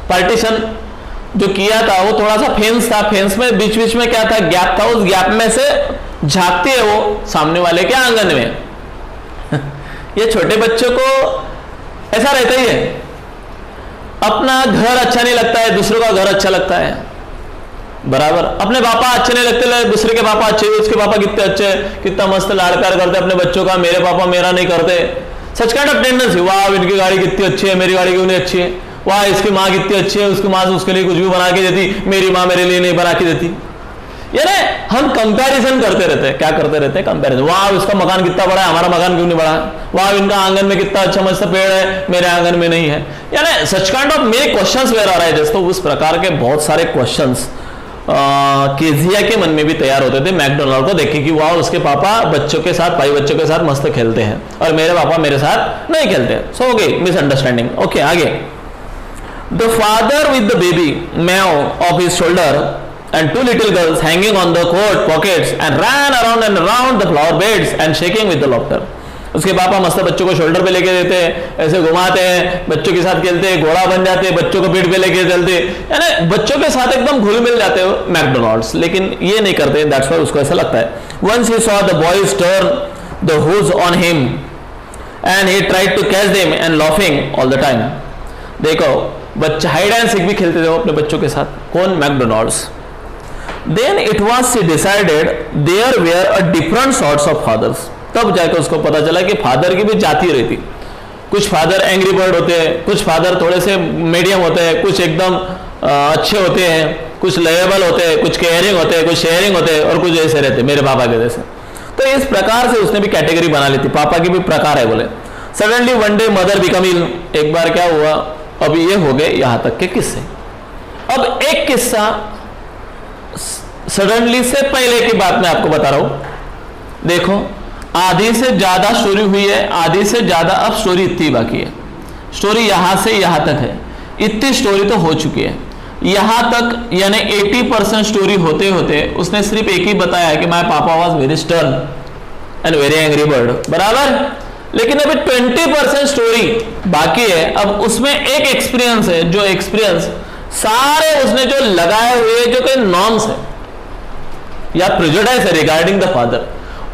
पार्टीशन जो किया था, वो थोड़ा सा फेंस था, फेंस में बीच बीच में क्या था, गैप था, उस गैप में से झांकती है वो सामने वाले के आंगन में। ये छोटे बच्चों को ऐसा रहता ही है, अपना घर अच्छा नहीं लगता है, दूसरों का घर अच्छा लगता है। बराबर, अपने पापा अच्छे नहीं लगते, दूसरे के पापा अच्छे, उसके पापा कितने अच्छे, कितना मस्त लाड़ प्यार करते अपने बच्चों का, मेरे पापा मेरा नहीं करते। सच काइंड ऑफ टेंडेंसी, वाह इनकी गाड़ी कितनी अच्छी है, मेरी गाड़ी क्यों नहीं अच्छी है, वाह इसकी माँ कितनी अच्छी है, उसकी माँ उसके लिए कुछ भी बना के देती, मेरी माँ मेरे लिए नहीं बना के देती। यानी हम कंपैरिजन करते रहते हैं। क्या करते रहते हैं? कंपैरिजन। वाह उसका मकान कितना बड़ा है, हमारा मकान क्यों नहीं बड़ा? वाह इनका आंगन में कितना अच्छा मस्त पेड़ है, मेरे आंगन में नहीं है। यानी सच काइंड ऑफ मेरे क्वेश्चंस वेयर आ रहे हैं। दोस्तों, उस प्रकार के बहुत सारे क्वेश्चंस केजिया के मन में भी तैयार होते थे मैकडोनाल्ड को देखे कि वाह उसके पापा बच्चों के साथ, भाई बच्चों के साथ मस्त खेलते हैं, और मेरे पापा मेरे साथ नहीं खेलते। सो हो गई मिसअंडरस्टैंडिंग। ओके, आगे। The father with the baby meow off his shoulder and 2 little girls hanging on the coat pockets and ran around and around the flower beds and shaking with the laughter. उसके पापा मस्त बच्चों को shoulder पे लेके देते हैं, ऐसे घुमाते हैं, बच्चों के साथ खेलते हैं, घोड़ा बन जाते हैं, बच्चों को पीठ पे लेके चलते, यानी बच्चों के साथ एकदम घुल मिल जाते हो मैकडोनाल्ड्स। लेकिन ये नहीं करते, दैट्स व्हाई उसको ऐसा लगता है। Once he saw the boys turn the hose on him and he tried to catch them and laughing all the time. देखो बच्चे हाइड एंड सीक भी खेलते थे अपने बच्चों के साथ, कौन? McDonald's. Then it was she decided there were a different sorts of fathers। तब जाकर उसको पता चला कि फादर की भी जाति रहती। कुछ फादर एंग्री बर्ड होते हैं, कुछ फादर थोड़े से मीडियम होते हैं, कुछ एकदम अच्छे होते हैं, कुछ लेबल होते हैं, कुछ केयरिंग होते हैं, कुछ शेयरिंग होते हैं, और कुछ ऐसे रहते हैं मेरे पापा के जैसे। तो इस प्रकार से उसने भी कैटेगरी बना ली थी, पापा की भी प्रकार है बोले। Suddenly one day mother become ill. एक बार क्या हुआ, अब ये हो गए यहाँ तक के किस्से। अब एक किस्सा सडनली से पहले की बात मैं आपको बता रहा हूं। देखो आधी से ज्यादा स्टोरी हुई है, आधी से ज्यादा अब स्टोरी इतनी बाकी है। स्टोरी यहां से यहां तक है, इतनी स्टोरी तो हो चुकी है यहां तक, यानी 80% स्टोरी होते होते उसने सिर्फ एक ही बताया है कि माय पापा was very stern and very angry bird, बराबर। लेकिन अभी 20% स्टोरी बाकी है। अब उसमें एक एक्सपीरियंस है, जो एक्सपीरियंस सारे उसने जो लगाए हुए जो कोई नॉर्म्स है या प्रेजुडाइज है रिगार्डिंग द फादर,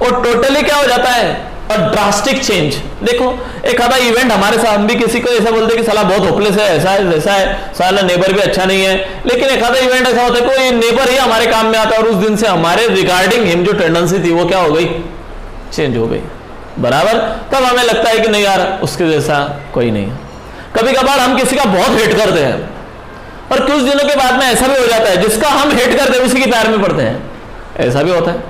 और टोटली क्या हो जाता है, और ड्रास्टिक चेंज। देखो एक आधा इवेंट हमारे साथ, हम भी किसी को ऐसा बोलते हैं कि साला बहुत होपलेस है, ऐसा है वैसा है, साला नेबर भी अच्छा नहीं है, लेकिन एक आधा इवेंट ऐसा होता है कोई नेबर ही हमारे काम में आता है, और उस दिन से हमारे रिगार्डिंग हिम जो टेंडेंसी थी वो क्या हो गई, चेंज हो गई, बराबर। तब हमें लगता है कि नहीं यार उसके जैसा कोई नहीं है। कभी कभार हम किसी का बहुत हेट करते हैं, और कुछ दिनों के बाद में ऐसा भी हो जाता है जिसका हम हेट करते हैं उसी के पैर में पड़ते हैं, ऐसा भी होता है।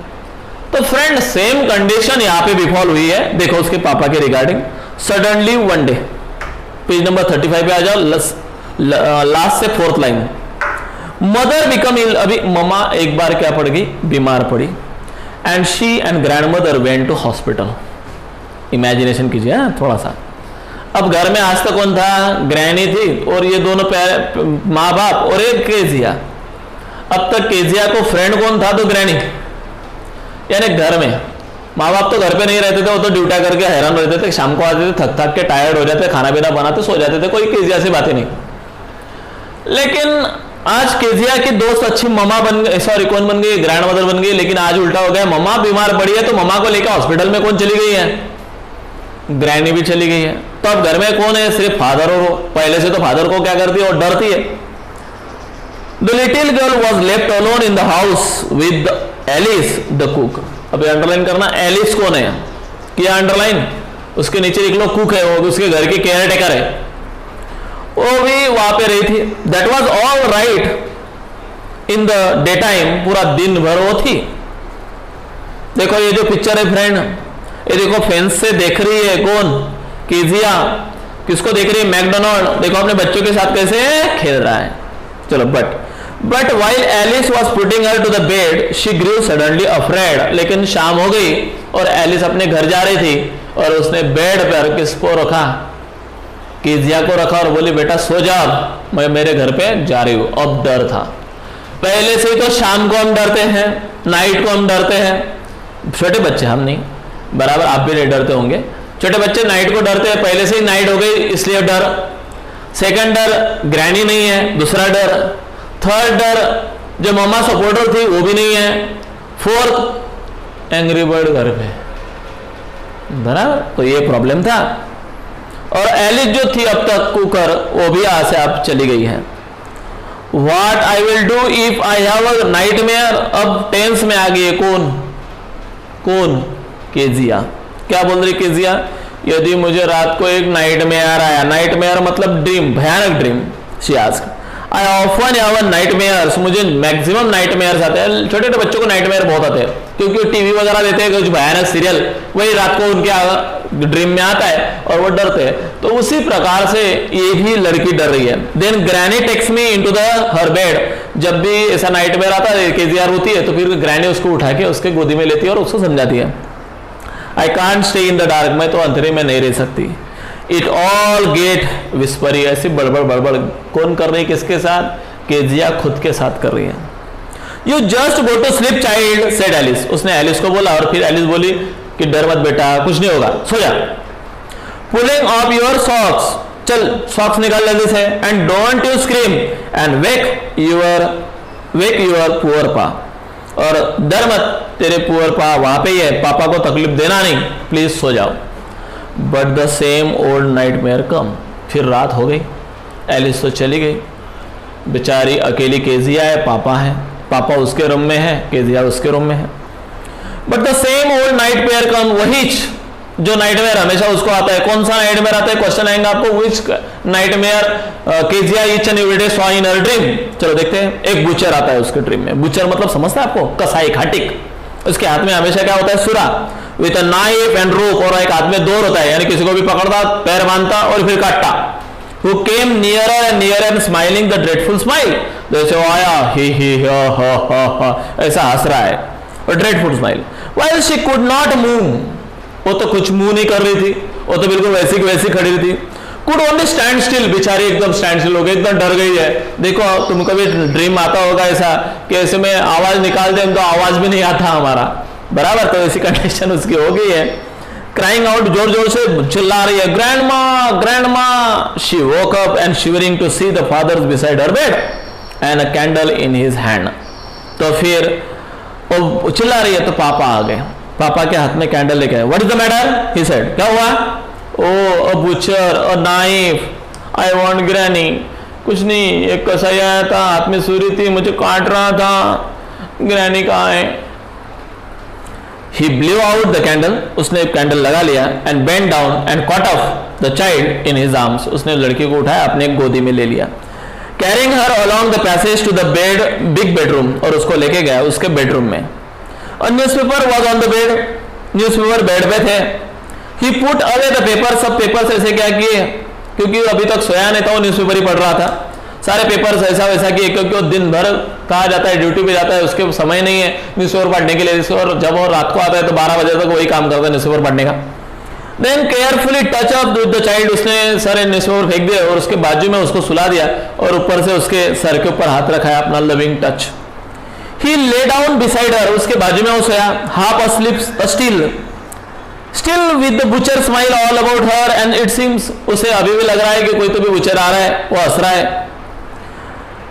तो फ्रेंड सेम कंडीशन यहां पे बिफॉल हुई है। देखो उसके पापा के regarding, suddenly one day, page number 35 पे आ जाओ, लास्ट से 4th लाइन। मदर बिकम इल। अभी ममा एक बार क्या पड़ गई, बीमार पड़ी, and she and grandmother went to hospital. Imagination कीजिए थोड़ा सा। अब घर में आज तक कौन था, ग्रैनी थी और ये दोनों माँ बाप और एक केजिया। अब तक केजिया को फ्रेंड कौन था, तो ग्रैनी, यानी घर में माँ बाप तो घर पे नहीं रहते थे, वो तो ड्यूटा करके हैरान रहते थे, शाम को आते थे थक थक के टायर्ड हो जाते, खाना पीना बनाते सो जाते थे, कोई केजिया से बातें नहीं। लेकिन आज केजिया की दोस्त अच्छी ममा बन गई, सॉरी कौन बन गई, ग्रैंड मदर बन गई। लेकिन आज उल्टा हो गया, ममा बीमार पड़ी है तो ममा को लेकर हॉस्पिटल में कौन चली गई है, ग्रैनी भी चली गई है। तो अब घर में कौन है, सिर्फ फादर और वो। पहले से तो फादर को क्या करती है, और डरती है। The little girl was left alone in the house with Alice the cook. अब अंडरलाइन करना, एलिस कौन है, किया अंडरलाइन, उसके नीचे लिख लो कुक है, वो उसके घर की केयर टेकर है, वो भी वहां पे रही थी। That was all right in the day time, पूरा दिन भर वो थी। देखो ये जो पिक्चर है फ्रेंड, ये देखो फेंस से देख रही है कौन, केजिया। किसको देख रही है, मैकडोनाल्ड। देखो अपने बच्चों के साथ कैसे खेल रहा है। चलो but while Alice was putting her to the bed, she grew suddenly afraid। लेकिन शाम हो गई और एलिस अपने घर जा रही थी, और उसने बेड पर किसको रखा, केजिया को रखा, और बोली बेटा सो जा, मैं मेरे घर पे जा रही हूं। अब डर था, पहले से ही तो शाम को हम डरते हैं, नाइट को हम डरते हैं। छोटे बच्चे हम नहीं, बराबर आप भी नहीं डरते होंगे। छोटे बच्चे नाइट को डरते हैं, पहले से ही नाइट हो गई इसलिए डर। सेकंड डर ग्रैनी नहीं है, दूसरा डर। थर्ड डर जो मम्मा सपोर्टर थी वो भी नहीं है। फोर्थ एंग्री बर्ड घर पे, बराबर। तो ये प्रॉब्लम था। और एलिस जो थी अब तक कुकर, वो भी यहाँ से आप चली गई है। What I will do if I have a nightmare। अब टेंस में आ गई है कौन, केजिया। क्या बोल रही केजिया, यदि मुझे रात को एक नाइटमेयर आया, नाइटमेयर मतलब ड्रीम, भयानक dream. She asked I often have nightmares. मुझे मैक्सिमम नाइटमेयर्स आते हैं, छोटे छोटे बच्चों को नाइटमेयर बहुत आते हैं, क्योंकि टीवी वगैरह देते हैं कुछ भयानक सीरियल, वही रात को उनके ड्रीम में आता है और वो डरते हैं। तो उसी प्रकार से ये भी लड़की डर रही है। Then granny takes me into the her bed. जब भी ऐसा नाइटमेयर आता है, केजीआर होती है, तो फिर ग्रैनी उसको उठा के उसके गोदी में लेती है और उसको समझाती है, I can't stay in the dark. मैं तो अंधेरे में नहीं रह सकती। It all get whispery. ऐसी बड़बड़ कौन कर रही है, किसके साथ, केजिया खुद के साथ कर रही है। You just go to sleep child said Alice. उसने एलिस को बोला, और फिर एलिस बोली कि डर मत बेटा, कुछ नहीं होगा, सो जा। पुलिंग ऑफ योर सॉक्स, चल सॉक्स निकाल जल्दी से, and don't you scream and wake your poor पा, और डर मत, तेरे पुअर पा वहां पे ही है, पापा को तकलीफ देना नहीं, प्लीज सो जाओ। But the same old nightmare come, फिर रात हो गई, एलिस तो चली गई, बेचारी अकेली केजिया है, पापा है, पापा उसके रूम में है, केजिया उसके रूम में है। But the same old nightmare come, वही जो नाइटमेयर हमेशा उसको आता है। कौन सा नाइटमेयर आता है, क्वेश्चन आएगा आपको, which nightmare Kezia each and every day saw in her dream. चलो देखते हैं। एक बुचर आता है उसके ड्रीम में। बुचर मतलब समझता है आपको, कसाई, खाटिक। उसके हाथ में हमेशा क्या होता है, सुरा विथ अ नाइफ एंड रोप, और एक हाथ में डोर होता है, यानी किसी को भी पकड़ता, पैर बांधता और फिर काटता। Who came nearer and nearer and smiling the dreadful smile, जैसे वो आया ही हा ऐसा हंस रहा है, और dreadful smile, while she could not move, वो तो कुछ मुंह नहीं कर रही थी, वो तो बिल्कुल वैसी की वैसी खड़ी थी। कुड ओनली स्टैंड स्टिल, बेचारी एकदम स्टैंड स्टिल हो गई, एकदम डर गई है। देखो तुम कभी ड्रीम आता होगा ऐसा कि ऐसे में आवाज निकाल दे तो आवाज भी नहीं आता हमारा, बराबर, तो ऐसी कंडीशन उसकी हो गई है। क्राइंग आउट, जोर जोर से चिल्ला रही है, grandma grandma. She woke up and shivering to see the father beside her bed and a candle in his hand. तो फिर वो चिल्ला रही है तो पापा आ गए, पापा के हाथ में कैंडल लेके आए। What is the matter, he said, क्या हुआ? Oh a butcher, a knife, I want granny. कुछ नहीं, एक कसाई आया था, हाथ में सुरी थी, मुझे काट रहा था, ग्रैनी कहाँ है? He blew out the candle, उसने एक कैंडल लगा लिया, and bent down and caught up the child in his arms, उसने लड़की को उठाया, अपने गोदी में ले लिया। Carrying her along the passage to the big bedroom, और उसको लेके गया उसके बेडरूम में। A newspaper was on the bed, newspaper bed पे थे। He put away the papers, सब पेपर्स ऐसे क्या किए, क्योंकि अभी तक सोया नहीं था, वो न्यूज़पेपर ही पढ़ रहा था। सारे पेपर्स ऐसा वैसा किए, क्योंकि वो दिन भर कहा जाता है, ड्यूटी पे जाता है, उसके समय नहीं है न्यूज़पेपर पढ़ने के लिए, और जब वो रात को आता है तो 12 बजे तक वही काम करता है न्यूज़पेपर पढ़ने का। Then carefully touch up with the child, उसने सारे न्यूज़पेपर फेंक दिए और उसके बाजू में उसको सुला दिया, और ऊपर से उसके सर के ऊपर हाथ रखा है, अपना लविंग टच। ही ले डाउन बिसाइड हर, उसके बाजू में वो सोया, half asleep still with the butcher smile all about her, and it seems, उसे अभी भी लग रहा है कि कोई तो भी बुचर आ रहा है, वो हंस रहा है।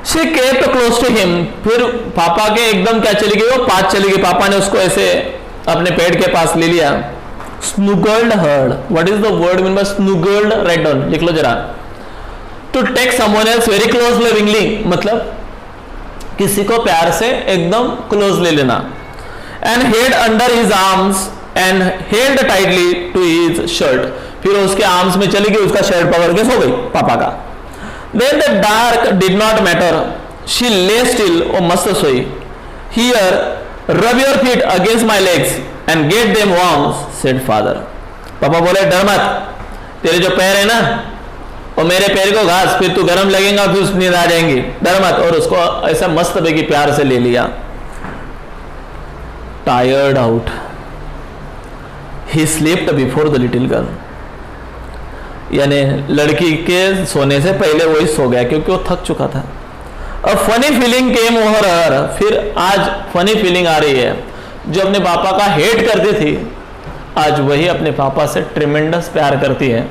She kept close to him, फिर पापा के एकदम क्या चली गई, वो पास चली गई, पापा ने उसको ऐसे अपने पेट के पास ले लिया। Snuggled her, what is the word mean by snuggled? Write down, लिख लो जरा। To take someone else very close lovingly, मतलब किसी को प्यार से एकदम क्लोज ले लेना। And held under his arms and held tightly to his shirt, फिर उसके आर्म्स में चली गई, उसका शर्ट पकड़ के सो गई पापा का। Then the dark did not matter. She lay still, वो मस्त सोई। Here, rub your feet against my legs and get them warm, said father. पापा बोले डर मत, तेरे जो पैर है ना, वो मेरे पैर को घास, फिर तू गर्म लगेगा, फिर उसमें नींद आ जाएंगी, डर मत। और उसको ऐसा मस्त बेगी प्यार से ले लिया। Tired out, he slept before the little girl. यानी लड़की के सोने से पहले वही सो गया, क्योंकि वो थक चुका था। अब फनी फीलिंग केम ओवर हर, फिर आज फनी फीलिंग आ रही है। जो अपने पापा का हेट करती थी, आज वही अपने पापा से ट्रिमेंडस प्यार करती है।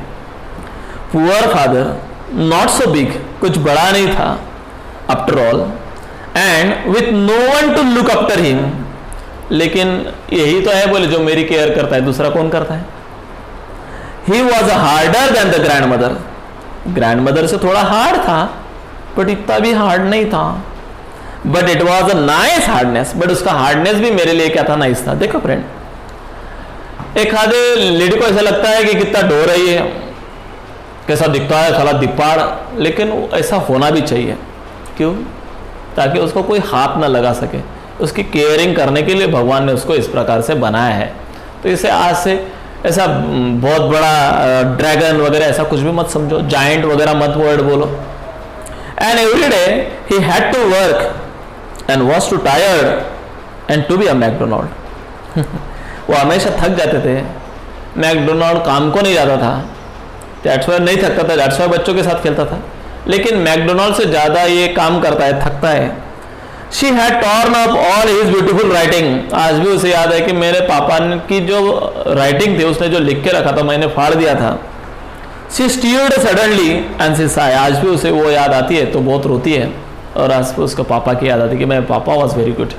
Poor father, not so big, कुछ बड़ा नहीं था after all, and with no one to look after him, लेकिन यही तो है बोले जो मेरी केयर करता है, दूसरा कौन करता है? He was harder than the grandmother. Grandmother से थोड़ा हार्ड था, बट इतना भी हार्ड नहीं था। But it was a nice hardness, but उसका हार्डनेस भी मेरे लिए क्या था, नाइस था। देखो फ्रेंड, एक आधे लेडी को ऐसा लगता है कि कितना डो रही है, कैसा दिखता है साला दिपाड़, लेकिन ऐसा होना भी चाहिए। क्यों? ताकि उसको कोई हाथ ना लगा सके। उसकी केयरिंग करने के लिए भगवान ने उसको इस प्रकार से बनाया है। तो इसे आज से ऐसा बहुत बड़ा ड्रैगन वगैरह ऐसा कुछ भी मत समझो, जाइंट वगैरह मत वर्ड बोलो। And every day he had to work and was too tired and to be a McDonald. वो हमेशा थक जाते थे, मैकडोनाल्ड काम को नहीं जाता था, दैट्स वाई नहीं थकता था, दैट्स वाई बच्चों के साथ खेलता था। लेकिन मैकडोनाल्ड से ज़्यादा ये काम करता है, थकता है। She had torn up all his beautiful writing. आज भी उसे याद है कि मेरे पापा की जो राइटिंग थी उसने जो लिख के रखा था मैंने फाड़ दिया था। शी स्टीयर्ड सडनली एंड सी साय। आज भी उसे वो याद आती है तो बहुत रोती है, और आज भी उसका पापा की याद आती है कि मेरे पापा was very good.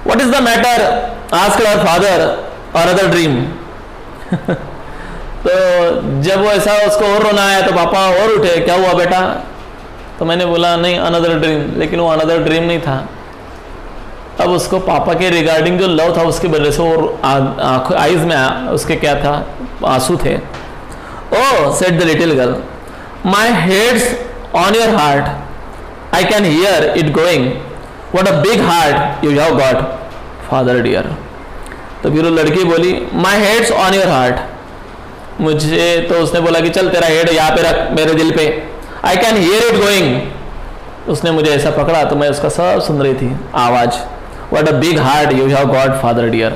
What is the matter asked her father और अदर ड्रीम। तो जब वो ऐसा उसको और रोना आया तो पापा और उठे, क्या हुआ बेटा? तो मैंने बोला नहीं अनदर ड्रीम, लेकिन वो अनदर ड्रीम नहीं था। अब उसको पापा के रिगार्डिंग जो लव था उसकी वजह से वो आईज में उसके क्या था, आंसू थे। Oh said the little girl, my head's on your heart, I can hear it going, what a big heart you have got father dear. तो फिर वो लड़की बोली my head's on your heart, मुझे तो उसने बोला कि चल तेरा हेड यहाँ पे रख मेरे दिल पे, आई कैन हियर इट गोइंग। उसने मुझे ऐसा पकड़ा तो मैं उसका सब सुन रही थी आवाज। What a big heart you have got father dear.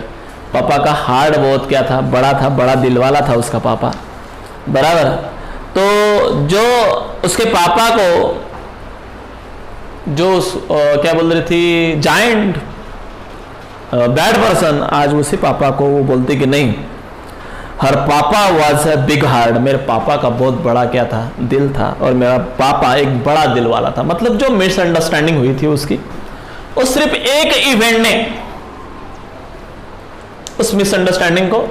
पापा का हार्ट बहुत क्या था, बड़ा था, बड़ा दिल वाला था उसका पापा, बराबर। तो जो उसके पापा को जो क्या बोल रही थी जायंट बैड पर्सन, आज उसी पापा को वो बोलती कि नहीं हर पापा वाज अ बिग हार्ट। मेरे पापा का बहुत बड़ा क्या था, दिल था, और मेरा पापा एक बड़ा दिल वाला था। मतलब जो मिसअंडरस्टैंडिंग हुई थी उसकी, उस सिर्फ एक इवेंट ने उस मिसअंडरस्टैंडिंग को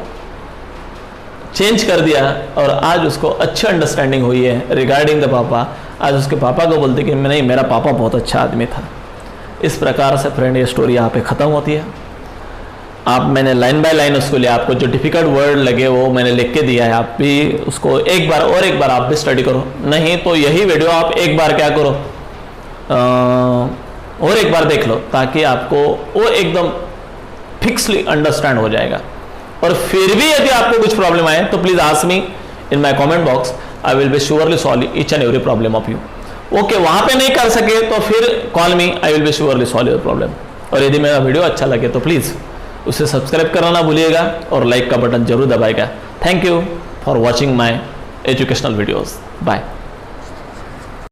चेंज कर दिया, और आज उसको अच्छी अंडरस्टैंडिंग हुई है रिगार्डिंग द पापा। आज उसके पापा को बोलते कि नहीं मेरा पापा बहुत अच्छा आदमी था। इस प्रकार से फ्रेंड ये स्टोरी यहाँ पे ख़त्म होती है। आप मैंने लाइन बाय लाइन उसको लिया, आपको जो डिफिकल्ट वर्ड लगे वो मैंने लिख के दिया है, आप भी उसको एक बार और एक बार आप भी स्टडी करो। नहीं तो यही वीडियो आप एक बार क्या करो और एक बार देख लो, ताकि आपको वो एकदम फिक्सली अंडरस्टैंड हो जाएगा। और फिर भी यदि आपको कुछ प्रॉब्लम आए तो please ask me in my comment box, I will be surely solve each and every problem of you. Okay, वहां पे नहीं कर सके तो फिर call me, I will be surely solve your problem. और यदि मेरा वीडियो अच्छा लगे तो प्लीज उसे सब्सक्राइब करना ना भूलिएगा और लाइक का बटन जरूर दबाएगा। Thank you for watching my educational videos. Bye.